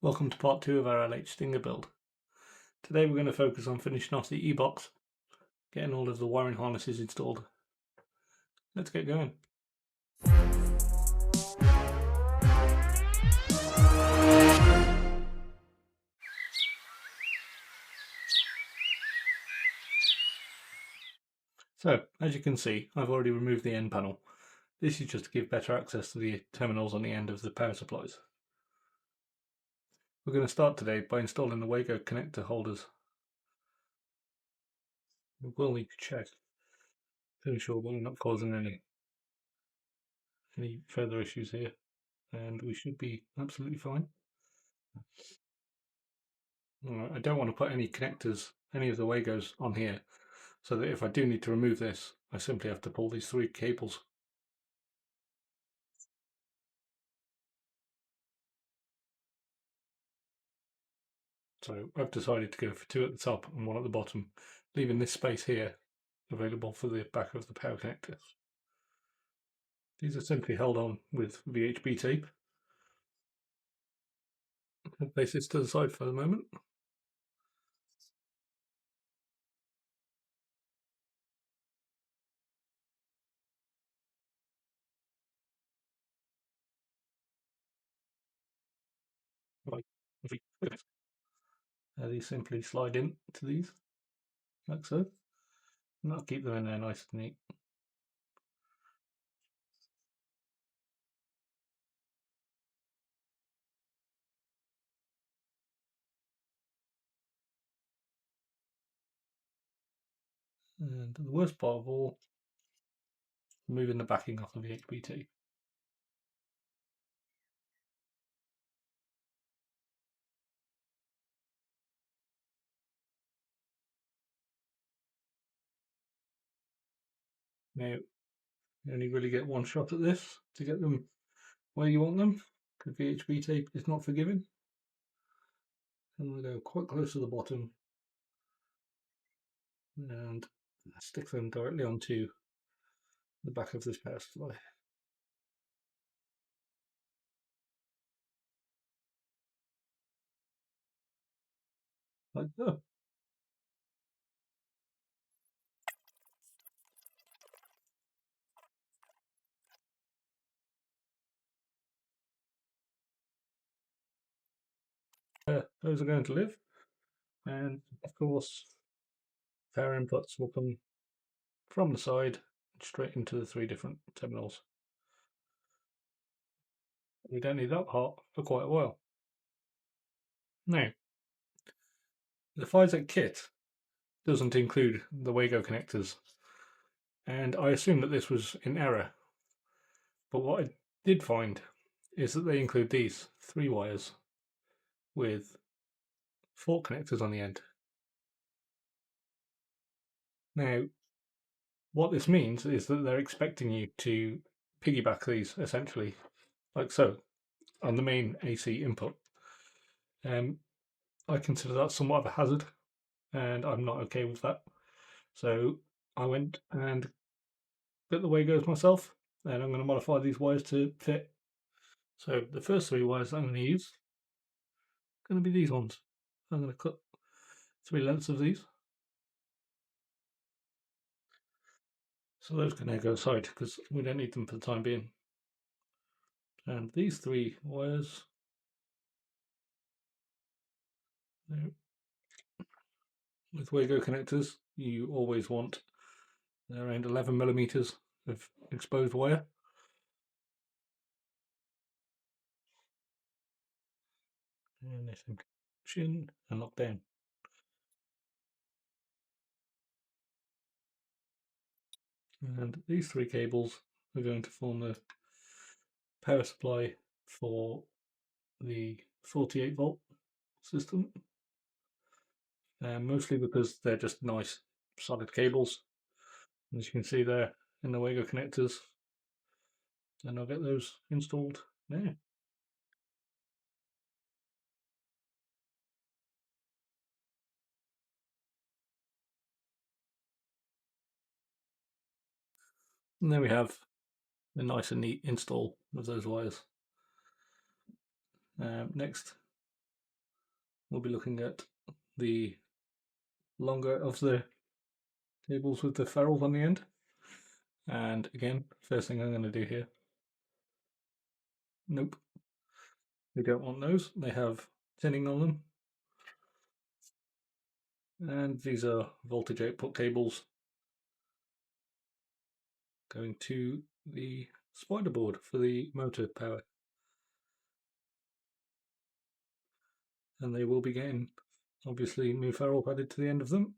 Welcome to part 2 of our LH Slinger build. Today we're going to focus on finishing off the E-box, getting all of the wiring harnesses installed. Let's get going. So, as you can see, I've already removed the end panel. This is just to give better access to the terminals on the end of the power supplies. We're going to start today by installing the Wago connector holders. We will need to check to ensure we're not causing any further issues here, and we should be absolutely fine. I don't want to put any connectors, any of the Wagos on here, so that if I do need to remove this, I simply have to pull these 3 cables. So I've decided to go for 2 at the top and 1 at the bottom, leaving this space here available for the back of the power connectors. These are simply held on with VHB tape. I'll place this to the side for the moment. Right. These simply slide in to these, like so, and that'll keep them in there nice and neat. And the worst part of all, removing the backing off the VHB tape. Now, you only really get one shot at this to get them where you want them, because VHB tape is not forgiving. And we'll go quite close to the bottom and stick them directly onto the back of this power supply. Like that. Those are going to live, and of course power inputs will come from the side straight into the 3 different terminals. We don't need that part for quite a while. Now, the Fysetc kit doesn't include the Wago connectors, and I assume that this was in error, but what I did find is that they include these 3 wires with 4 connectors on the end. Now, what this means is that they're expecting you to piggyback these essentially, like so, on the main AC input. I consider that somewhat of a hazard, and I'm not okay with that. So I went and bit the Wagos myself, and I'm going to modify these wires to fit. So the first 3 wires that I'm going to use are going to be these ones. I'm going to cut 3 lengths of these. So those can now go aside because we don't need them for the time being. And these 3 wires, with Wago connectors, you always want around 11 millimeters of exposed wire. And they simply push in and lock down. And these 3 cables are going to form the power supply for the 48 volt system, mostly because they're just nice solid cables, as you can see there in the Wago connectors. And I'll get those installed now. And there we have a nice and neat install of those wires. Next, we'll be looking at the longer of the cables with the ferrules on the end. And again, first thing I'm going to do here, nope, we don't want those. They have tinning on them. And these are voltage output cables going to the spider board for the motor power. And they will be getting, obviously, new ferrule added to the end of them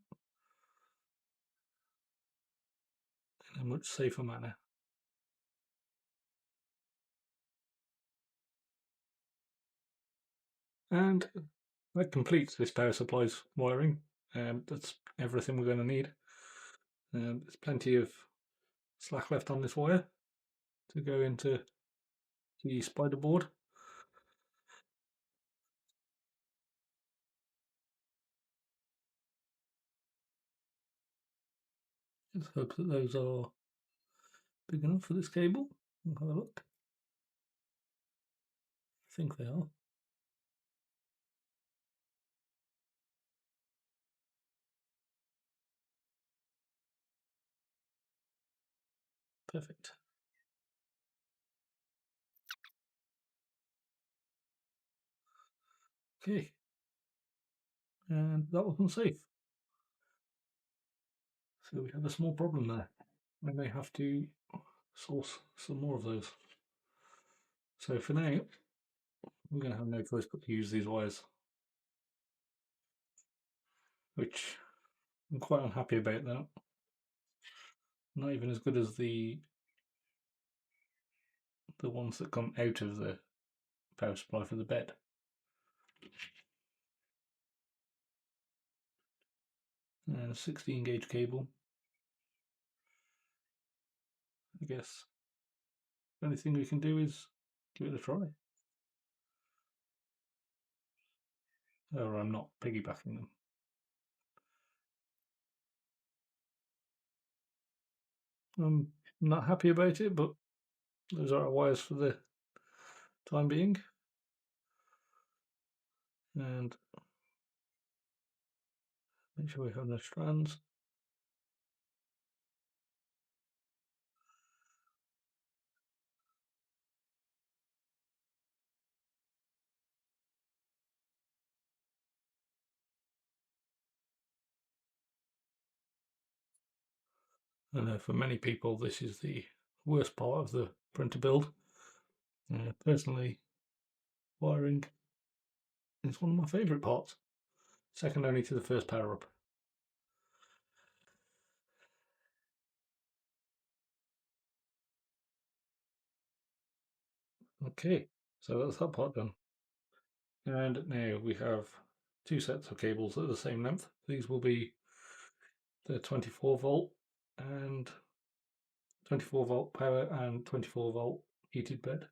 in a much safer manner. And that completes this power supply's wiring. That's everything we're going to need. There's plenty of slack left on this wire to go into the spider board. Just hope that those are big enough for this cable. We'll have a look. I think they are. Perfect. Okay. And that wasn't safe. So we have a small problem there. I may have to source some more of those. So for now, we're going to have no choice but to use these wires, which I'm quite unhappy about that. Not even as good as the ones that come out of the power supply for the bed. And a 16 gauge cable. I guess the only thing we can do is give it a try. Or I'm not piggybacking them. I'm not happy about it, but those are our wires for the time being. And make sure we have no strands. I know for many people this is the worst part of the printer build. Personally, wiring is one of my favourite parts, second only to the first power up. Okay, so that's that part done. And now we have two sets of cables that are the same length. These will be the 24 volt and 24 volt power and 24 volt heated bed.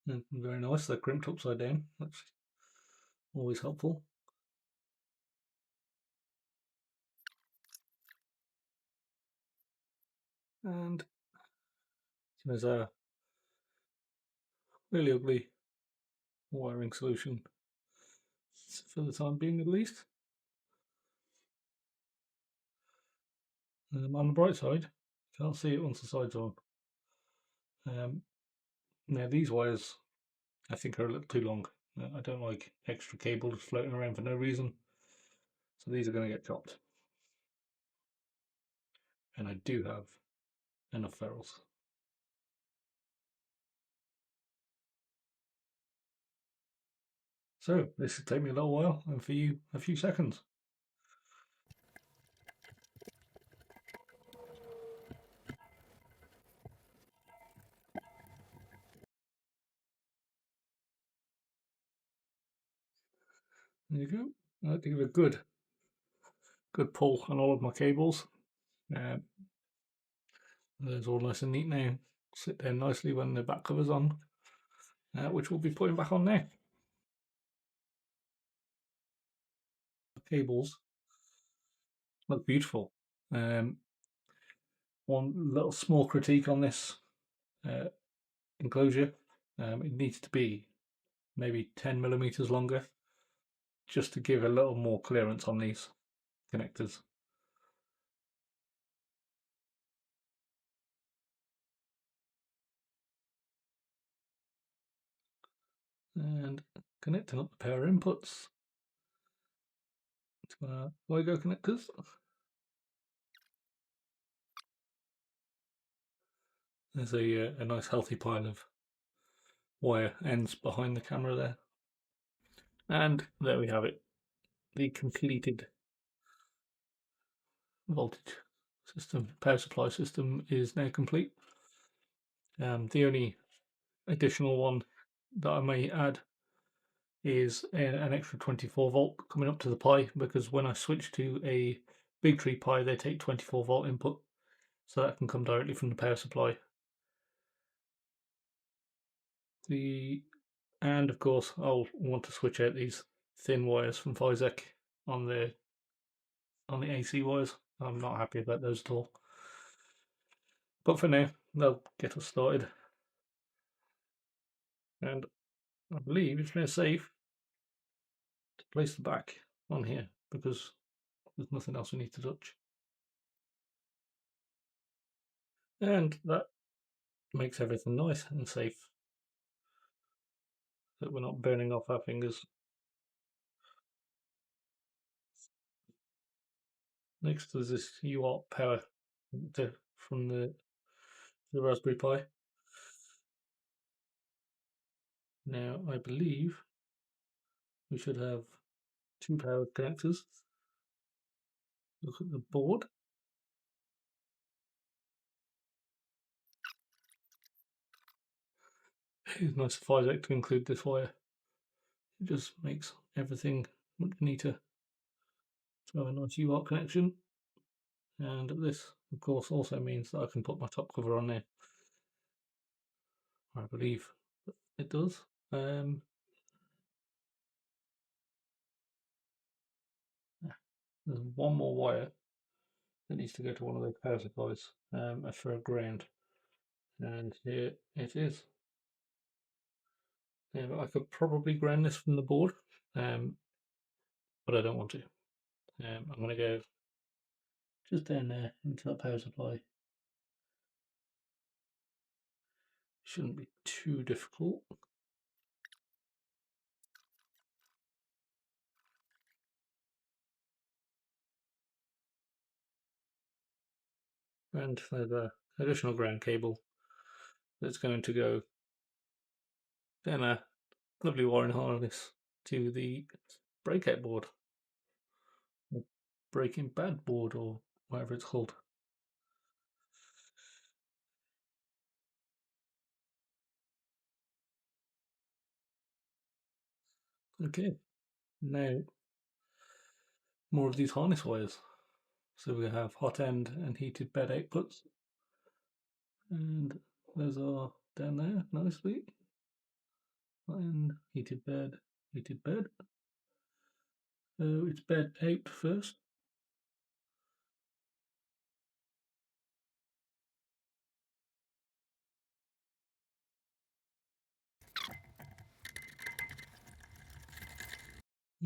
And very nice, they're crimped upside down. That's always helpful. And there's a really ugly wiring solution for the time being, at least. On the bright side, you can't see it once the side's on. Now these wires I think are a little too long. I don't like extra cables floating around for no reason. So these are going to get chopped. And I do have enough ferrules. So this will take me a little while and for you a few seconds. There you go. I like to give a good pull on all of my cables. There's all nice and neat now. Sit down nicely when the back cover's on, which we'll be putting back on now. The cables look beautiful. One little small critique on this enclosure. It needs to be maybe 10mm longer, just to give a little more clearance on these connectors. And connecting up the power inputs to our LEGO connectors. There's a nice healthy pile of wire ends behind the camera there. And there we have it. The completed voltage system, power supply system is now complete. The only additional one that I may add is an extra 24-volt coming up to the Pi, because when I switch to a Big Tree Pi, they take 24-volt input, so that can come directly from the power supply. And of course, I'll want to switch out these thin wires from Fysetc on the AC wires. I'm not happy about those at all. But for now, they'll get us started. And I believe it's now safe to place the back on here, because there's nothing else we need to touch. And that makes everything nice and safe, that we're not burning off our fingers. Next is this UART power from the Raspberry Pi. Now I believe we should have 2 power connectors. Look at the board. It's nice of Fysetc to include this wire. It just makes everything much neater to have a nice UART connection. And this, of course, also means that I can put my top cover on there. I believe it does. There's one more wire that needs to go to one of those power supplies for a ground. And here it is. I could probably ground this from the board, but I don't want to. I'm going to go just down there into that power supply. Shouldn't be too difficult. And there's an additional ground cable that's going to go down a lovely wiring harness to the breakout board, or breaking bad board, or whatever it's called. Okay, now more of these harness wires. So we have hot end and heated bed outputs, and those are down there nicely. Hot end, heated bed, heated bed. So it's bed out first.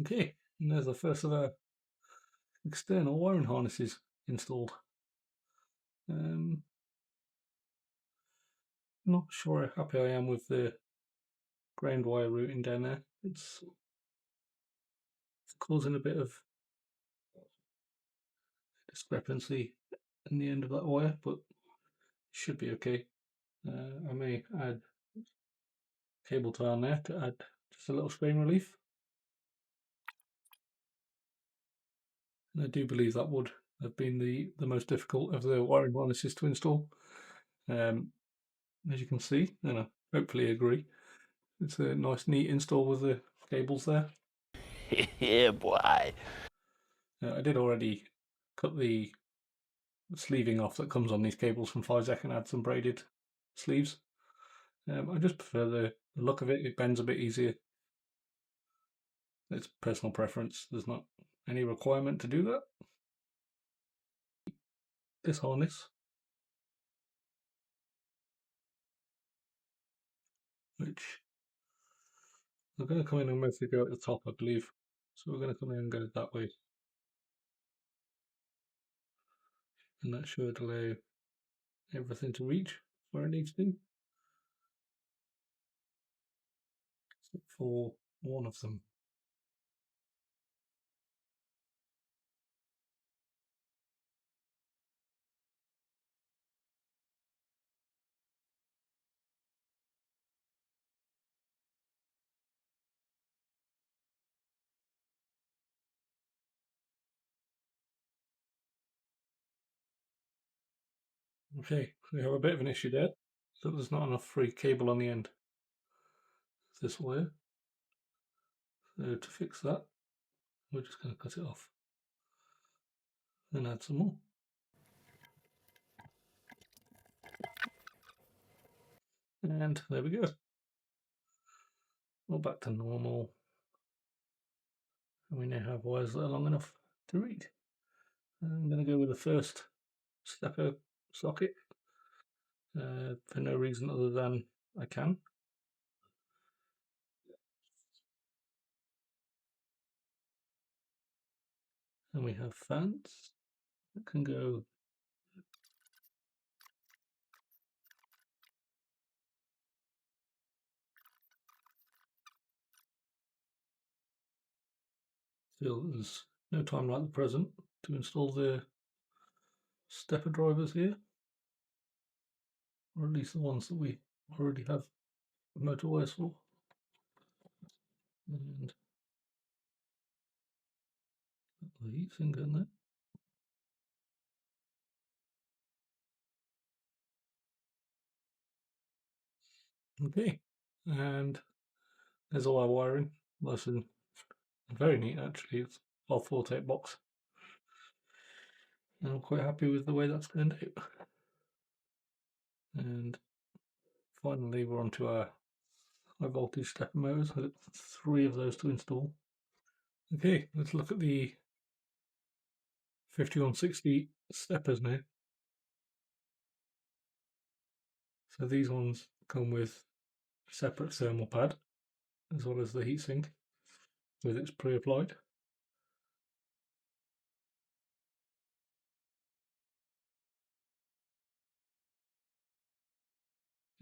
Okay, and there's the first of our external wiring harnesses installed. Not sure how happy I am with the ground wire routing down there. It's causing a bit of discrepancy in the end of that wire, but it should be okay. I may add cable tie on there to add just a little strain relief. And I do believe that would have been the most difficult of the wiring harnesses to install. As you can see, and I hopefully agree, it's a nice neat install with the cables there. Yeah, boy. I did already cut the sleeving off that comes on these cables from Fysetc and add some braided sleeves. I just prefer the look of it. It bends a bit easier. It's personal preference. There's not any requirement to do that. This harness which we're going to come in and mostly go at the top, I believe. So we're going to come in and go that way. And that should allow everything to reach where it needs to, except for one of them. Okay, we have a bit of an issue there. So there's not enough free cable on the end of this wire. So to fix that, we're just going to cut it off and add some more. And there we go. We're back to normal. And we now have wires that are long enough to read. I'm going to go with the first stepper socket for no reason other than I can. And we have fans that can go still. There's no time like the present to install the stepper drivers here, or at least the ones that we already have motor wires for. And the heat sink in there. Okay, and there's all our wiring. Nice and very neat actually. It's our 4-tape box. And I'm quite happy with the way that's turned out. And finally we're onto our high voltage stepper motors. I've got 3 of those to install. Okay, let's look at the 5160 steppers now. So these ones come with a separate thermal pad as well as the heatsink with its pre-applied.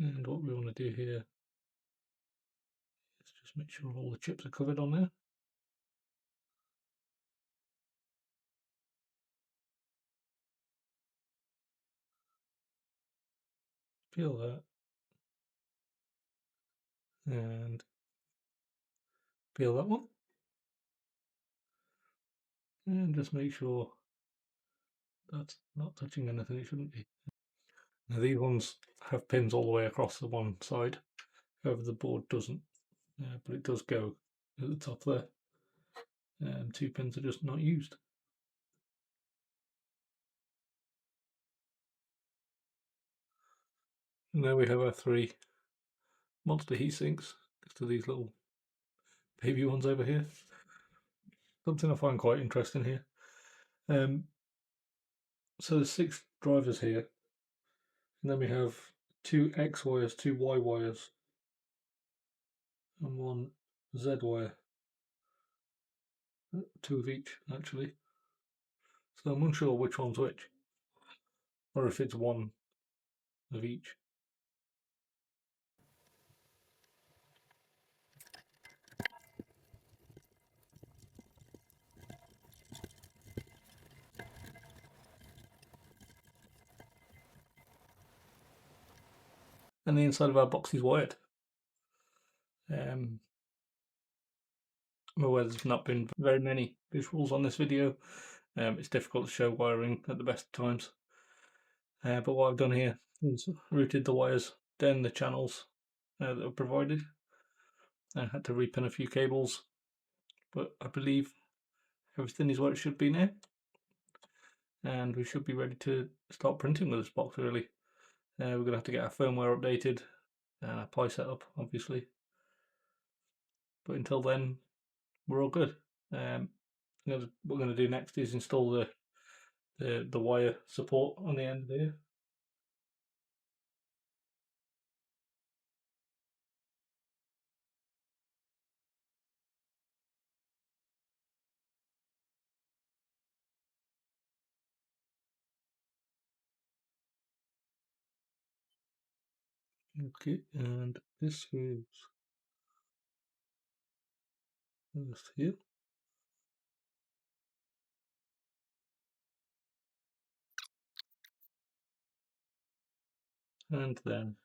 And what we want to do here is just make sure all the chips are covered on there. Peel that and peel that one, and just make sure that's not touching anything it shouldn't be. Now these ones have pins all the way across the one side, however the board doesn't, but it does go at the top there. 2 pins are just not used. And there we have our 3 monster heat sinks next to these little baby ones over here. Something I find quite interesting here. So there's 6 drivers here, and then we have 2 X wires, 2 Y wires, and 1 Z wire. 2 of each actually. So I'm unsure which one's which, or if it's 1 of each. And the inside of our box is wired. I'm aware there's not been very many visuals on this video. It's difficult to show wiring at the best of times. But what I've done here is routed the wires down the channels that were provided. I had to repin a few cables, but I believe everything is where it should be now. And we should be ready to start printing with this box really. We're going to have to get our firmware updated and our Pi set up obviously. But until then, we're all good. What we're going to do next is install the wire support on the end there. Okay, and this is first here. And then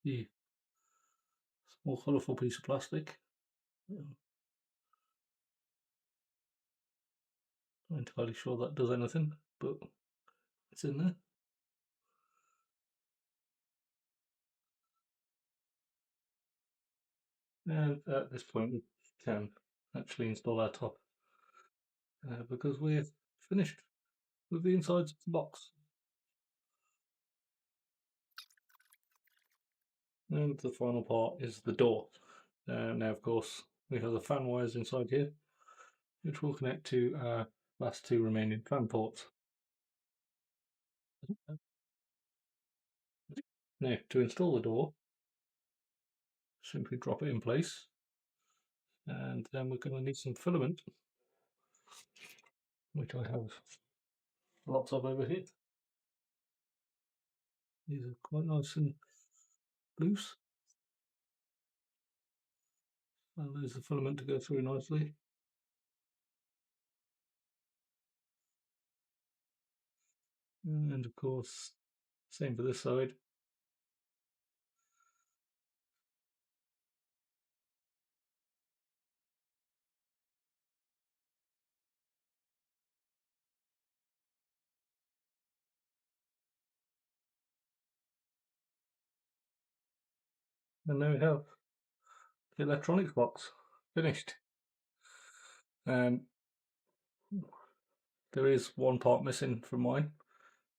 the small colourful piece of plastic. Not entirely sure that does anything, but it's in there. And at this point we can actually install our top because we're finished with the insides of the box. And the final part is the door. Now of course we have the fan wires inside here, which will connect to our last two remaining fan ports. Now to install the door, simply drop it in place, and then we're going to need some filament, which I have lots of over here. These are quite nice and loose. Allows the filament to go through nicely. And of course, same for this side. And there we have the electronics box finished. There is one part missing from mine,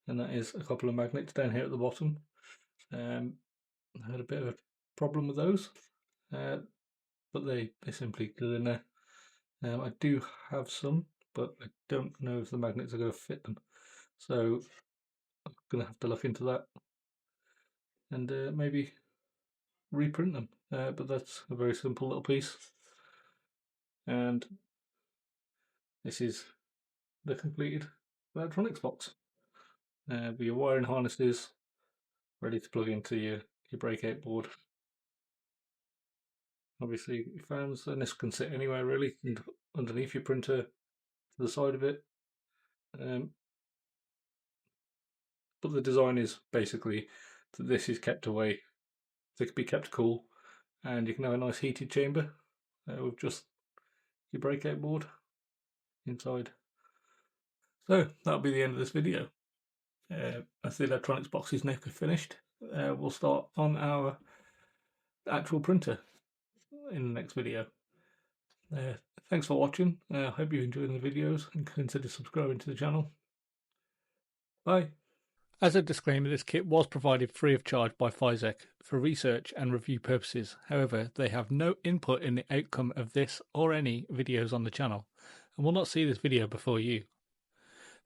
and that is a couple of magnets down here at the bottom. I had a bit of a problem with those, but they simply go in there. I do have some, but I don't know if the magnets are going to fit them, so I'm going to have to look into that and maybe reprint them. But that's a very simple little piece, and this is the completed electronics box. With your wiring harnesses ready to plug into your breakout board. Obviously your fans, and this can sit anywhere really, and underneath your printer to the side of it. But the design is basically that this is kept away, so it can be kept cool, and you can have a nice heated chamber with just your breakout board inside. So that'll be the end of this video. As the electronics box is now finished, we'll start on our actual printer in the next video. Thanks for watching. I hope you enjoyed the videos and consider subscribing to the channel. Bye. As a disclaimer, this kit was provided free of charge by Fysetc for research and review purposes. However, they have no input in the outcome of this or any videos on the channel, and will not see this video before you.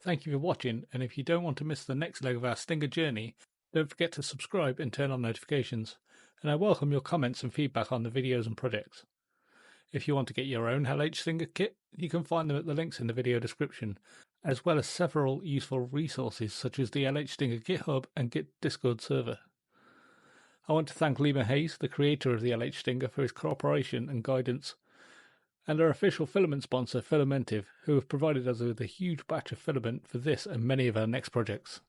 Thank you for watching, and if you don't want to miss the next leg of our Slinger journey, don't forget to subscribe and turn on notifications, and I welcome your comments and feedback on the videos and projects. If you want to get your own LH Slinger kit, you can find them at the links in the video description, as well as several useful resources such as the LH Slinger GitHub and Git Discord server. I want to thank Lima Hayes, the creator of the LH Slinger, for his cooperation and guidance, and our official filament sponsor, Filamentive, who have provided us with a huge batch of filament for this and many of our next projects.